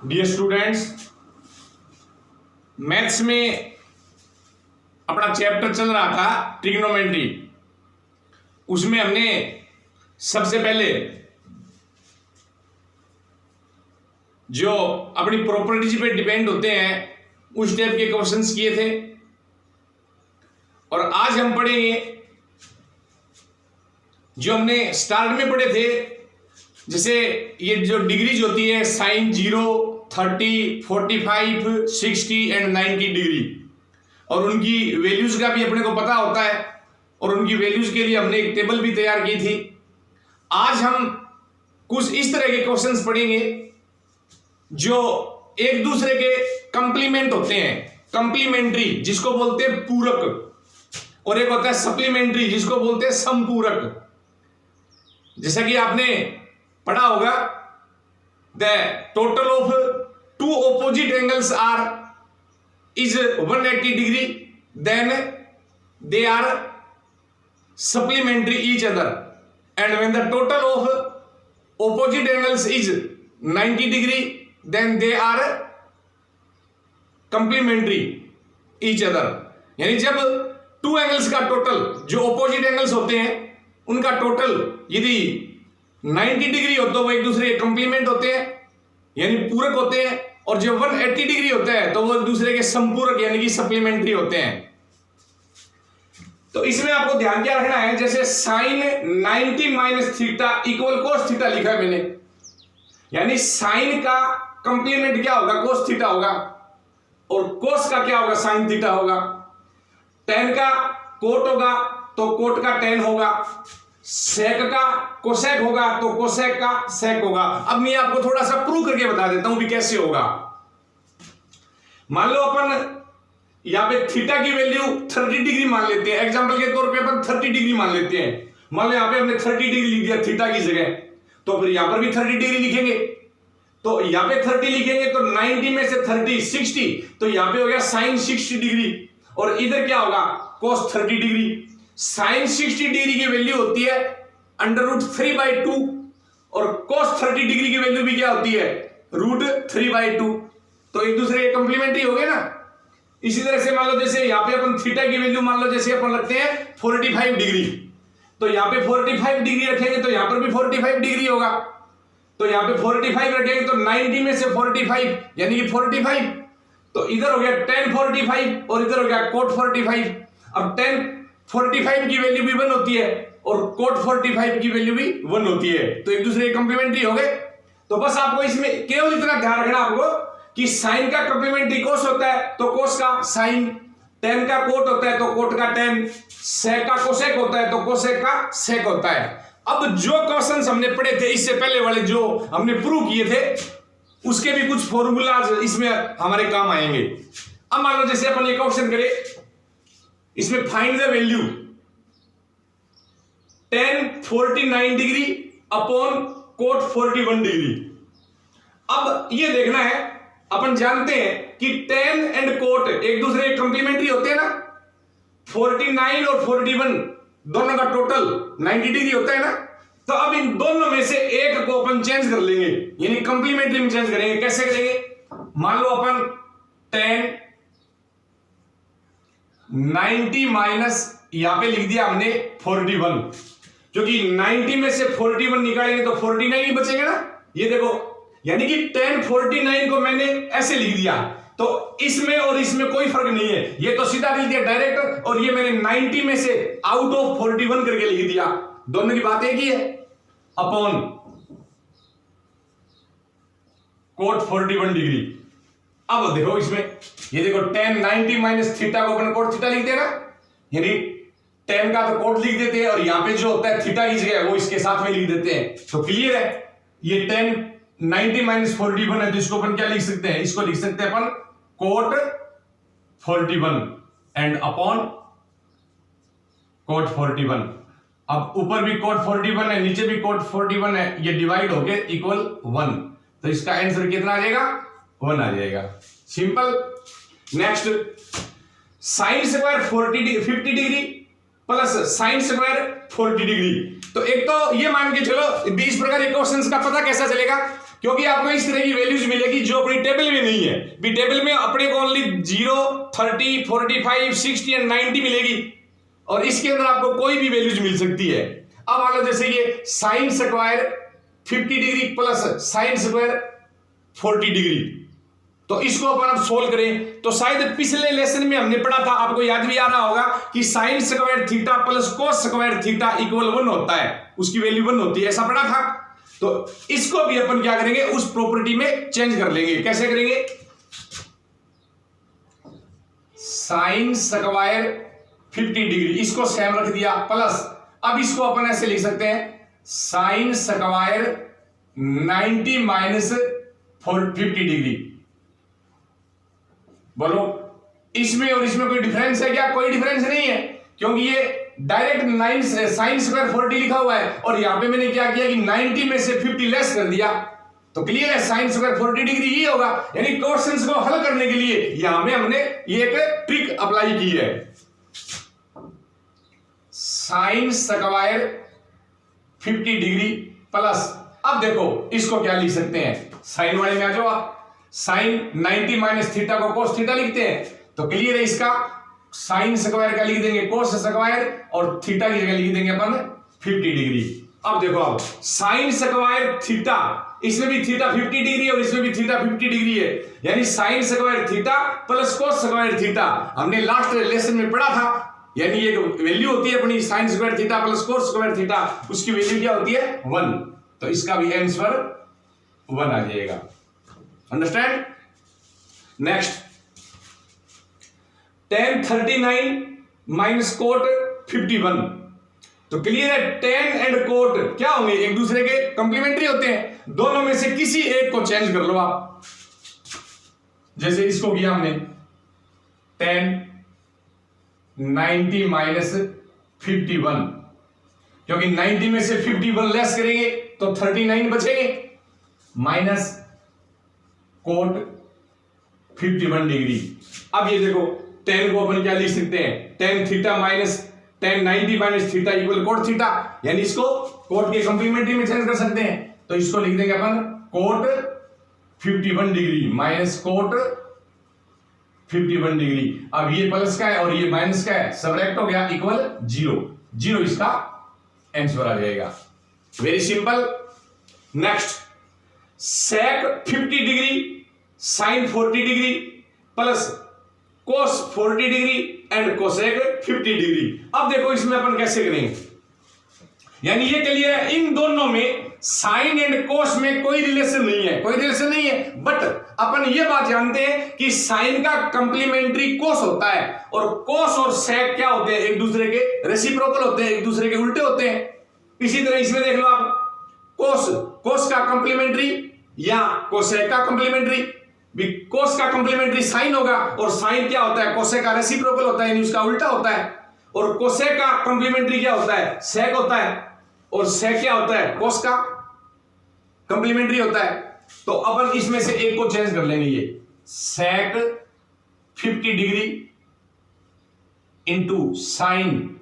Dear students, maths में अपना chapter चल रहा था ट्रिग्नोमेट्री। उसमें हमने सबसे पहले जो अपनी प्रॉपर्टीज पे डिपेंड होते हैं उस टाइप के क्वेश्चंस किए थे, और आज हम पढ़ेंगे जो हमने स्टार्ट में पढ़े थे। जैसे ये जो डिग्रीज होती है साइन 0, 30, 45, 60 एंड 90 डिग्री, और उनकी वैल्यूज का भी अपने को पता होता है, और उनकी वैल्यूज के लिए हमने एक टेबल भी तैयार की थी। आज हम कुछ इस तरह के क्वेश्चंस पढ़ेंगे जो एक दूसरे के कंप्लीमेंट होते हैं। कंप्लीमेंट्री जिसको बोलते हैं पूरक, और एक होता है सप्लीमेंट्री जिसको बोलते हैं समपूरक। जैसा कि आपने पढ़ा होगा, the total of two opposite angles are is 180 degree, then they are supplementary each other, and when the total of opposite angles is 90 degree, then they are complementary each other। यानी जब टू एंगल्स का total, जो opposite angles होते हैं उनका total यदि 90 degree हो तो वो एक दूसरे के कंप्लीमेंट होते हैं यानी पूरक होते हैं, और जब 180 डिग्री होता है तो वो एक दूसरे के संपूरक यानी कि सप्लीमेंट्री होते हैं। तो इसमें आपको ध्यान क्या रखना है, जैसे sine 90 minus theta equal cos theta लिखा है मैंने, यानी साइन का कंप्लीमेंट क्या होगा, कोस थीटा होगा, और कोस का क्या होगा, साइन थीटा होगा। टेन का कोट होगा तो कोट का टेन होगा, सेक का कोसेक होगा तो कोसेक का सेक होगा। अब मैं आपको थोड़ा सा प्रूव करके बता देता हूं भी कैसे होगा। मान लो अपन यहां पे थीटा की वैल्यू 30 डिग्री मान लेते हैं, एग्जांपल के तौर पे अपन 30 डिग्री मान लेते हैं। मान लो यहां पे हमने 30 डिग्री लिख दिया थीटा की जगह, तो फिर यहां पर भी 30 डिग्री लिखेंगे। तो यहां पे 30 लिखेंगे तो 90 में से 30 60, तो यहां पे हो गया साइन 60 डिग्री, और इधर क्या होगा, कोस 30 डिग्री। साइन 60 डिग्री की वैल्यू होती है √3/2, और कोस 30 डिग्री की वैल्यू भी क्या होती है, √3/2। तो एक दूसरे के कंप्लीमेंट्री हो गए ना। इसी तरह से मान लो जैसे यहां पे अपन थीटा की वैल्यू मान लो जैसे अपन रखते हैं 45 डिग्री, तो यहां पे 45 डिग्री रखेंगे तो यहां पर भी 45 डिग्री होगा। तो यहां पे 45 रखेंगे तो 90 में से 45 यानी कि 45, तो इधर हो गया tan 45 और इधर हो गया cot 45। अब tan 45 की वैल्यू भी 1 होती है और cot 45 की वैल्यू भी 1 होती है, तो एक दूसरे के कंप्लीमेंट्री हो गए। तो बस आपको इसमें केवल इतना ध्यान रखना आपको कि साइन का कंप्लीमेंट्री कोस होता है तो कोस का साइन, टेन का कोट होता है तो कोट का टेन, सेक का कोसेक होता है तो कोसेक का सेक होता है। अब जो क्वेश्चंस हमने पढ़े थे इससे पहले वाले जो हमने प्रूव किए थे उसके भी कुछ फॉर्मूलाज इसमें हमारे काम आएंगे। अब मान लो जैसे अपन ये क्वेश्चन करें, इसमें find the value tan 49 degree upon coat 41 degree. अब ये देखना है, अपन जानते हैं कि tan एंड कोट एक दूसरे के कंप्लीमेंट्री होते हैं ना। 49 और 41 दोनों का टोटल 90 डिग्री होता है ना। तो अब इन दोनों में से एक को अपन चेंज कर लेंगे, यानी कंप्लीमेंट्री में चेंज करेंगे। कैसे करेंगे, मान लो अपन tan 90 माइनस यहां पे लिख दिया हमने 41, क्योंकि 90 में से 41 निकालेंगे तो 49 ही बचेंगे ना। ये देखो, यानी कि tan 49 को मैंने ऐसे लिख दिया, तो इसमें और इसमें कोई फर्क नहीं है, ये तो सीधा लिख दिया डायरेक्ट, और ये मैंने 90 में से आउट ऑफ 41 करके लिख दिया। दोनों की बात एक ही है, अपॉन कोट 41 डिग्री। अब देखो इसमें, ये देखो tan 90 माइनस थीटा को अपन कोट थीटा लिखते हैं ना, यानी tan का तो कोट लिख देते हैं और यहां पे जो होता है थीटा की जगह वो इसके साथ में लिख देते हैं। तो क्लियर है, ये tan 90 माइनस 41 है तो इसको अपन क्या लिख सकते हैं, इसको लिख सकते हैं अपन कोट 41 एंड अपॉन कोट 41। अब ऊपर भी कोट 41 है, नीचे भी कोट 41 है, ये डिवाइड होके इक्वल 1, तो इसका आंसर कितना आ जाएगा, 1 आ जाएगा। Simple. Next, sine square 50 degree plus sine square 40 degree, तो एक तो ये मान के चलो इस प्रकार के क्वेश्चंस का पता कैसा चलेगा, क्योंकि आपको इस तरह की वैल्यूज मिलेगी जो अपनी टेबल में नहीं है। भी टेबल में अपने को ओनली 0, 30, 45, 60 एंड 90 मिलेगी, और इसके अंदर आपको कोई भी वैल्यूज मिल सकती है। अब मान लो जैसे ये sine square 50 degree plus sine square 40 degree, तो इसको अपन अब सोल्व करें तो शायद पिछले लेसन में हमने पढ़ा था, आपको याद भी आ रहा होगा कि sine square theta plus cos square theta equal 1 होता है, उसकी वैल्यू 1 होती है, ऐसा पढ़ा था। तो इसको भी अपन क्या करेंगे, उस प्रॉपर्टी में चेंज कर लेंगे। कैसे करेंगे, साइन स्क्वायर 50 डिग्री इसको सेम रख दिया प्लस, अब इसको अपन ऐसे लिख सकते हैं साइन स्क्वायर 90 माइनस 50 डिग्री। बोलो इसमें और इसमें कोई डिफरेंस है क्या? कोई डिफरेंस नहीं है, क्योंकि ये डायरेक्ट 9 साइन स्क्वायर 40 लिखा हुआ है, और यहां पे मैंने क्या किया कि 90 में से 50 लेस कर दिया, तो क्लियर है साइन स्क्वायर 40 डिग्री ही होगा। यानी क्वेश्चंस को हल करने के लिए यहां पे हमने ये एक ट्रिक अप्लाई की है। साइन स्क्वायर 50 डिग्री प्लस, अब देखो इसको क्या लिख सकते हैं, साइन वाले में आ जाओ आप, साइन 90 माइनस थीटा को कोस थीटा लिखते हैं, तो क्लियर है इसका साइन स्क्वायर का लिख देंगे कोस स्क्वायर, और थीटा की जगह लिख देंगे अपन 50 डिग्री। अब देखो आप साइन स्क्वायर थीटा, इसमें भी थीटा 50 डिग्री है और इसमें भी थीटा 50 डिग्री है, यानी sine square theta plus cos square theta, हमने लास्ट लेसन में पढ़ा था। यानी एक वैल्यू होती है अपनी sine square theta plus cos square theta, उसकी वैल्यू क्या होती है 1, तो इसका भी आंसर 1 आ जाएगा। Understand? Next, tan 39 minus cot 51, तो क्लियर है tan एंड कोट क्या होंगे, एक दूसरे के कंप्लीमेंट्री होते हैं, दोनों में से किसी एक को चेंज कर लो आप। जैसे इसको किया हमने tan 90 माइनस 51, क्योंकि 90 में से 51 लेस करेंगे तो 39 बचेंगे, माइनस कोट 51 डिग्री। अब ये देखो tan को अपन क्या लिख सकते हैं, tan theta minus tan 90 minus theta equal cot theta, यानी इसको कोट के कंप्लीमेंट्री में चेंज कर सकते हैं, तो इसको लिख देंगे अपन cot 51 degree minus cot 51 degree. अब ये प्लस का है और ये माइनस का है, सबट्रैक्ट हो गया, इक्वल 0, 0 इसका आंसर आ जाएगा। Very simple. Next, sec 50 degree sine 40 degree plus cos 40 degree and cosec 50 degree. अब देखो इसमें अपन कैसे करेंगे, यानी ये क्लियर है इन दोनों में साइन एंड कोस में कोई रिलेशन नहीं है, कोई रिलेशन नहीं है, बट अपन ये बात जानते हैं कि साइन का कंप्लीमेंट्री कोस होता है और कोस और सेक क्या होते हैं, एक दूसरे के रेसिप्रोकल होते हैं, एक दूसरे के उल्टे होते हैं। इसी तरह इसमें देख लो आप, कोस का कंप्लीमेंट्री या कोसेक का कंप्लीमेंट्री, कोस का कंप्लीमेंट्री साइन होगा और साइन क्या होता है, कोसेक का रेसिप्रोकल होता है, यानी उसका उल्टा होता है, और कोसेक का कंप्लीमेंट्री क्या होता है, सेक होता है, और सेक क्या होता है, कोस का कंप्लीमेंट्री होता है। तो अपन इसमें से एक को चेंज कर लेंगे, ये सेक 50 डिग्री इंटू साइन,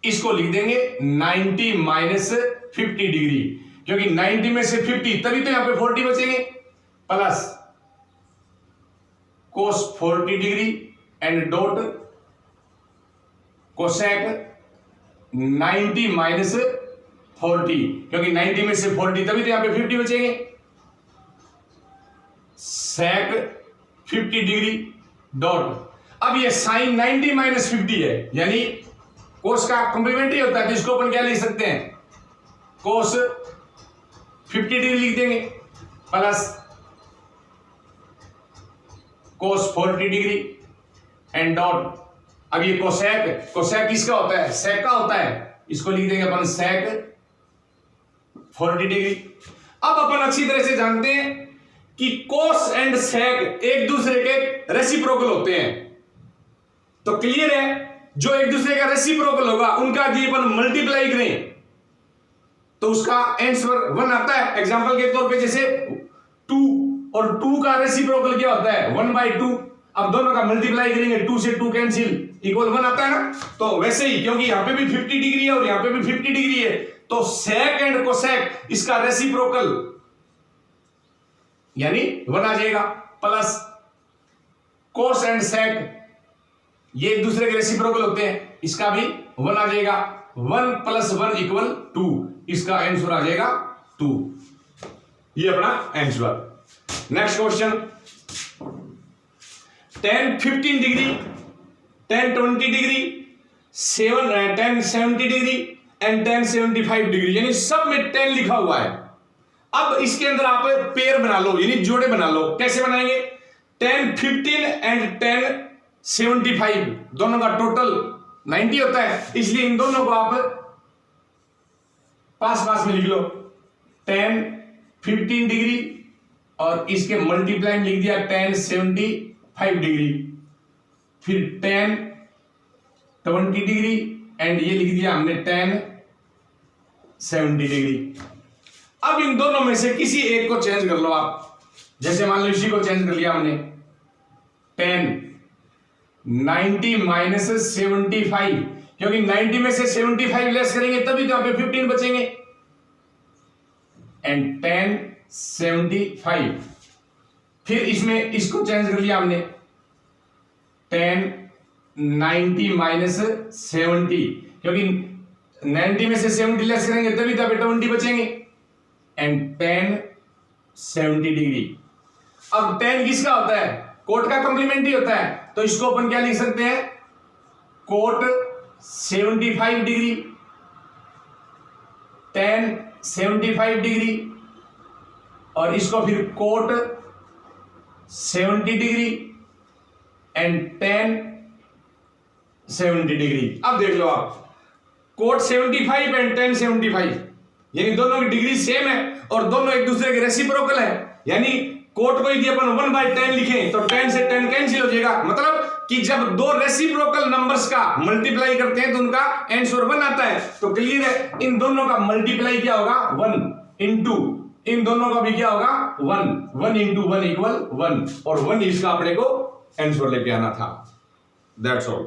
इसको लिख देंगे 90 माइनस 50 डिग्री, क्योंकि 90 में से 50 तभी तो यहां पे 40 बचेंगे, plus cos 40 degree and dot cosec 90 minus 40, क्योंकि 90 में से 40 तभी तो यहां पे 50 बचेंगे, सेक 50 डिग्री डॉट, अब ये साइन 90 माइनस 50 है, यानी कोस का कंप्लीमेंट्री होता है, तो इसको अपन क्या लिख सकते हैं, कोस 50 डिग्री लिख देंगे plus cos 40 degree and dot, अब ये कोसेक, कोसेक किसका होता है, सेक का होता है, इसको लिख देंगे अपन सेक 40 डिग्री। अब अपन अच्छी तरह से जानते हैं कि कोस एंड सेक एक दूसरे के रेसिप्रोकल होते हैं, तो क्लियर है जो एक दूसरे का रेसिप्रोकल होगा उनका यदि अपन मल्टीप्लाई करें तो उसका आंसर 1 आता है। एग्जांपल के तौर पे जैसे 2 और 2 का रेसिप्रोकल क्या होता है, 1/2, अब दोनों का मल्टीप्लाई करेंगे 2 से 2 कैंसिल, इक्वल 1 आता है ना। तो वैसे ही क्योंकि यहां पे भी 50 डिग्री है और यहां पे भी 50 डिग्री है, तो सेक एंड कोसेक इसका रेसिप्रोकल यानी 1 आ जाएगा, प्लस कोस एंड सेक ये एक दूसरे के रेसिप्रोकल होते हैं, इसका भी 1 आ जाएगा। 1 + 1 = 2, इसका आंसर आ जाएगा 2। ये अपना answer. Next question, tan 15 degree, tan 20 degree, tan 70 degree and tan 75 degree, यानी सब में 10 लिखा हुआ है। अब इसके अंदर आप पेयर बना लो, यानी जोड़े बना लो। कैसे बनाएंगे? tan 15 एंड tan 75 दोनों का टोटल 90 होता है, इसलिए इन दोनों को आप पास पास में लिख लो। tan 15 डिग्री और इसके मल्टीप्लाई लिख दिया tan 75 डिग्री, फिर tan 20 डिग्री एंड ये लिख दिया हमने tan 70 डिग्री। अब इन दोनों में से किसी एक को चेंज कर लो आप। जैसे मान लो इसी को चेंज कर लिया हमने, tan 90 - 75, क्योंकि 90 में से 75 लेस करेंगे तभी तो यहाँ पे 15 बचेंगे, एंड tan 75, फिर इसमें इसको चेंज कर लिया हमने, tan 90 - 70, क्योंकि 90 में से 70 लेस करेंगे तभी तो यहाँ पे 20 बचेंगे, एंड tan 70 डिग्री। अब tan किसका होता है? कोट का कॉम्प्लीमेंट ही होता है, तो इसको अपन क्या लिख सकते हैं? कोट 75 डिग्री, tan 75 डिग्री, और इसको फिर cot 70 degree and tan 70 degree. अब देख लो आप, कोट 75 एंड tan 75, यानी दोनों की डिग्री सेम है और दोनों एक दूसरे के रेसिप्रोकल है, यानी कोट को यदि अपन 1/10 लिखें तो 10 से 10 कैंसिल हो जाएगा। मतलब कि जब दो रेसिप्रोकल नंबर्स का मल्टीप्लाई करते हैं तो उनका आंसर 1 आता है। तो क्लियर है, इन दोनों का मल्टीप्लाई क्या होगा? 1 इंटू इन दोनों का भी क्या होगा? 1 1 × 1 = 1, और 1 इसका अपने को आंसर लेके आना था। That's all.